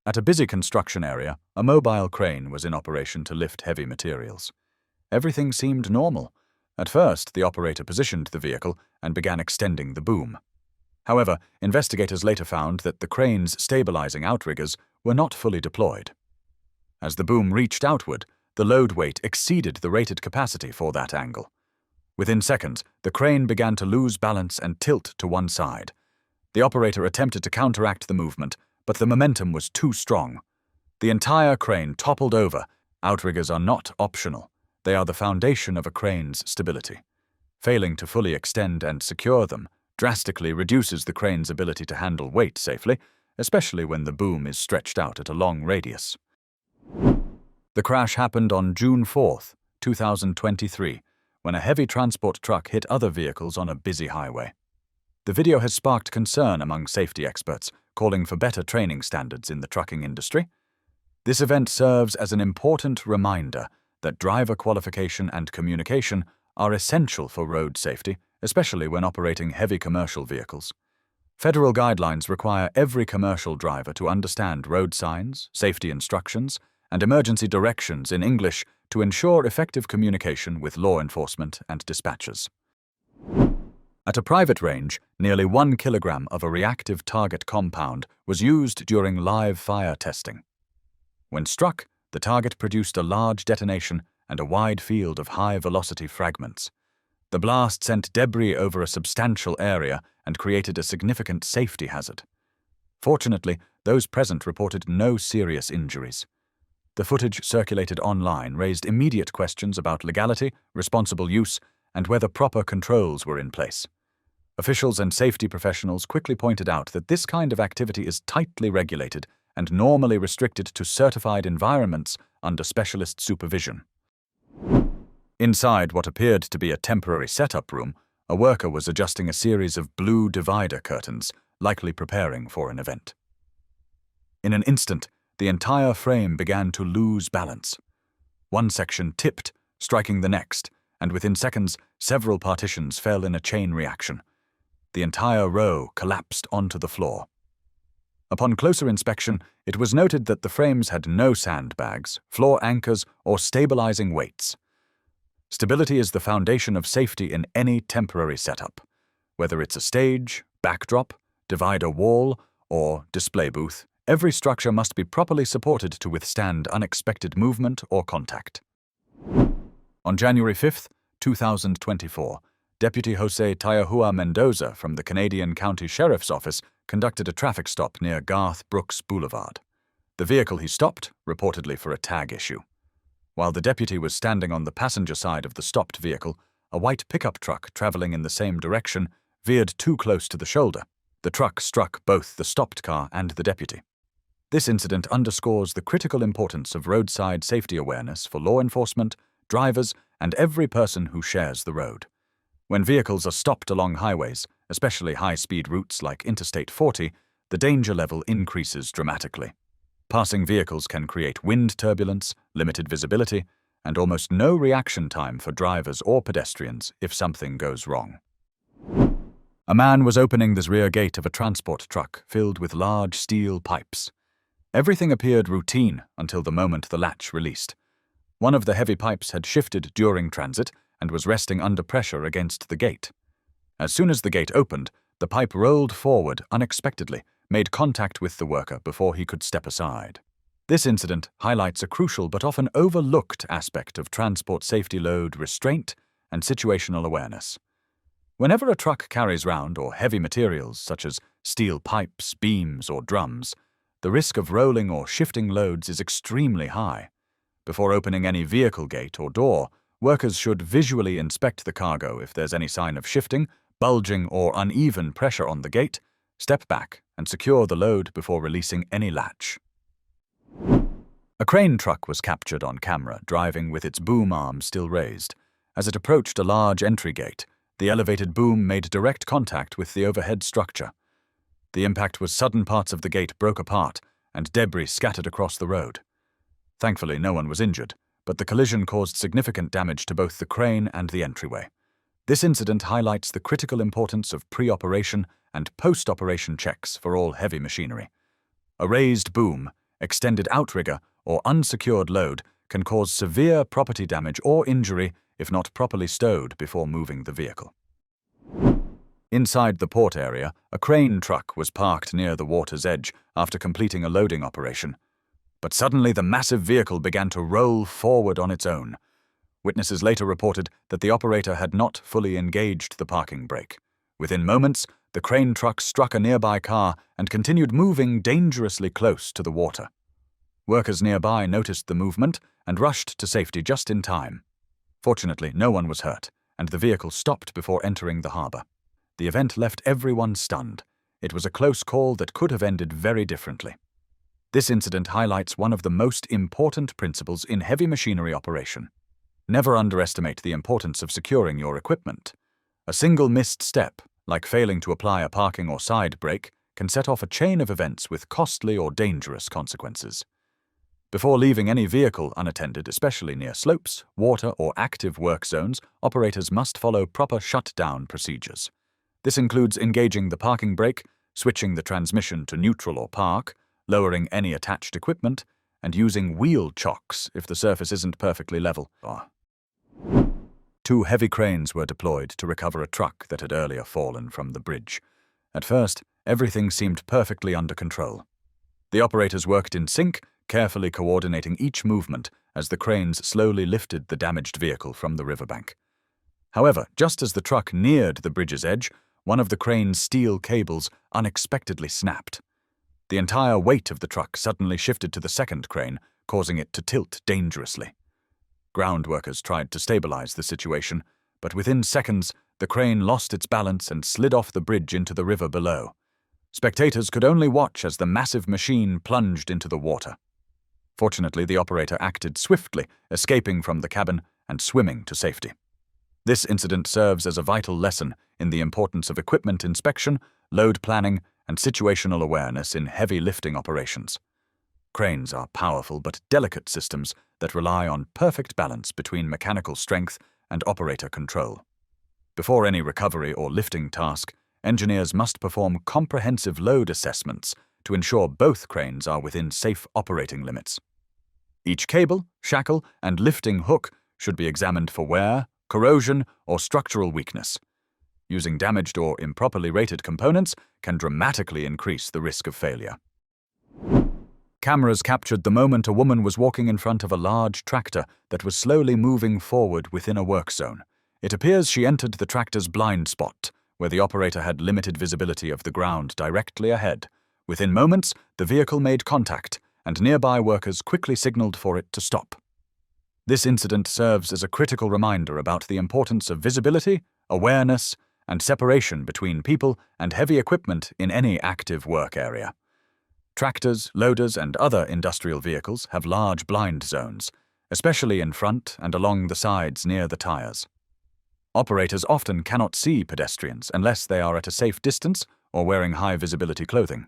At a busy construction area, a mobile crane was in operation to lift heavy materials. Everything seemed normal. At first, the operator positioned the vehicle and began extending the boom. However, investigators later found that the crane's stabilizing outriggers were not fully deployed. As the boom reached outward, the load weight exceeded the rated capacity for that angle. Within seconds, the crane began to lose balance and tilt to one side. The operator attempted to counteract the movement, but the momentum was too strong. The entire crane toppled over. Outriggers are not optional. They are the foundation of a crane's stability. Failing to fully extend and secure them drastically reduces the crane's ability to handle weight safely, especially when the boom is stretched out at a long radius. The crash happened on June 4, 2023, when a heavy transport truck hit other vehicles on a busy highway. The video has sparked concern among safety experts, calling for better training standards in the trucking industry. This event serves as an important reminder that driver qualification and communication are essential for road safety, especially when operating heavy commercial vehicles. Federal guidelines require every commercial driver to understand road signs, safety instructions, and emergency directions in English to ensure effective communication with law enforcement and dispatchers. At a private range, nearly 1 kilogram of a reactive target compound was used during live fire testing. When struck, the target produced a large detonation and a wide field of high-velocity fragments. The blast sent debris over a substantial area and created a significant safety hazard. Fortunately, those present reported no serious injuries. The footage circulated online raised immediate questions about legality, responsible use, and whether proper controls were in place. Officials and safety professionals quickly pointed out that this kind of activity is tightly regulated and normally restricted to certified environments under specialist supervision. Inside what appeared to be a temporary setup room, a worker was adjusting a series of blue divider curtains, likely preparing for an event. In an instant, the entire frame began to lose balance. One section tipped, striking the next, and within seconds, several partitions fell in a chain reaction. The entire row collapsed onto the floor. Upon closer inspection, it was noted that the frames had no sandbags, floor anchors, or stabilizing weights. Stability is the foundation of safety in any temporary setup. Whether it's a stage, backdrop, divider wall, or display booth, every structure must be properly supported to withstand unexpected movement or contact. On January 5, 2024, Deputy Jose Tayahua Mendoza from the Canadian County Sheriff's Office conducted a traffic stop near Garth Brooks Boulevard. The vehicle he stopped, reportedly for a tag issue. While the deputy was standing on the passenger side of the stopped vehicle, a white pickup truck traveling in the same direction veered too close to the shoulder. The truck struck both the stopped car and the deputy. This incident underscores the critical importance of roadside safety awareness for law enforcement, drivers, and every person who shares the road. When vehicles are stopped along highways, especially high-speed routes like Interstate 40, the danger level increases dramatically. Passing vehicles can create wind turbulence, limited visibility, and almost no reaction time for drivers or pedestrians if something goes wrong. A man was opening the rear gate of a transport truck filled with large steel pipes. Everything appeared routine until the moment the latch released. One of the heavy pipes had shifted during transit and was resting under pressure against the gate. As soon as the gate opened, the pipe rolled forward unexpectedly, made contact with the worker before he could step aside. This incident highlights a crucial but often overlooked aspect of transport safety: load restraint and situational awareness. Whenever a truck carries round or heavy materials such as steel pipes, beams, or drums, the risk of rolling or shifting loads is extremely high. Before opening any vehicle gate or door, workers should visually inspect the cargo if there's any sign of shifting, bulging, or uneven pressure on the gate, step back, and secure the load before releasing any latch. A crane truck was captured on camera driving with its boom arm still raised. As it approached a large entry gate, the elevated boom made direct contact with the overhead structure. The impact was sudden. Parts of the gate broke apart, and debris scattered across the road. Thankfully, no one was injured, but the collision caused significant damage to both the crane and the entryway. This incident highlights the critical importance of pre-operation and post-operation checks for all heavy machinery. A raised boom, extended outrigger, or unsecured load can cause severe property damage or injury if not properly stowed before moving the vehicle. Inside the port area, a crane truck was parked near the water's edge after completing a loading operation. But suddenly the massive vehicle began to roll forward on its own. Witnesses later reported that the operator had not fully engaged the parking brake. Within moments, the crane truck struck a nearby car and continued moving dangerously close to the water. Workers nearby noticed the movement and rushed to safety just in time. Fortunately, no one was hurt, and the vehicle stopped before entering the harbor. The event left everyone stunned. It was a close call that could have ended very differently. This incident highlights one of the most important principles in heavy machinery operation. Never underestimate the importance of securing your equipment. A single missed step, like failing to apply a parking or side brake, can set off a chain of events with costly or dangerous consequences. Before leaving any vehicle unattended, especially near slopes, water, or active work zones, operators must follow proper shutdown procedures. This includes engaging the parking brake, switching the transmission to neutral or park, lowering any attached equipment, and using wheel chocks if the surface isn't perfectly level. 2 heavy cranes were deployed to recover a truck that had earlier fallen from the bridge. At first, everything seemed perfectly under control. The operators worked in sync, carefully coordinating each movement as the cranes slowly lifted the damaged vehicle from the riverbank. However, just as the truck neared the bridge's edge, one of the crane's steel cables unexpectedly snapped. The entire weight of the truck suddenly shifted to the second crane, causing it to tilt dangerously. Ground workers tried to stabilize the situation, but within seconds, the crane lost its balance and slid off the bridge into the river below. Spectators could only watch as the massive machine plunged into the water. Fortunately, the operator acted swiftly, escaping from the cabin and swimming to safety. This incident serves as a vital lesson in the importance of equipment inspection, load planning, and situational awareness in heavy lifting operations. Cranes are powerful but delicate systems that rely on perfect balance between mechanical strength and operator control. Before any recovery or lifting task, engineers must perform comprehensive load assessments to ensure both cranes are within safe operating limits. Each cable, shackle, and lifting hook should be examined for wear, corrosion, or structural weakness. Using damaged or improperly rated components can dramatically increase the risk of failure. Cameras captured the moment a woman was walking in front of a large tractor that was slowly moving forward within a work zone. It appears she entered the tractor's blind spot, where the operator had limited visibility of the ground directly ahead. Within moments, the vehicle made contact, and nearby workers quickly signaled for it to stop. This incident serves as a critical reminder about the importance of visibility, awareness, and separation between people and heavy equipment in any active work area. Tractors, loaders, and other industrial vehicles have large blind zones, especially in front and along the sides near the tires. Operators often cannot see pedestrians unless they are at a safe distance or wearing high-visibility clothing.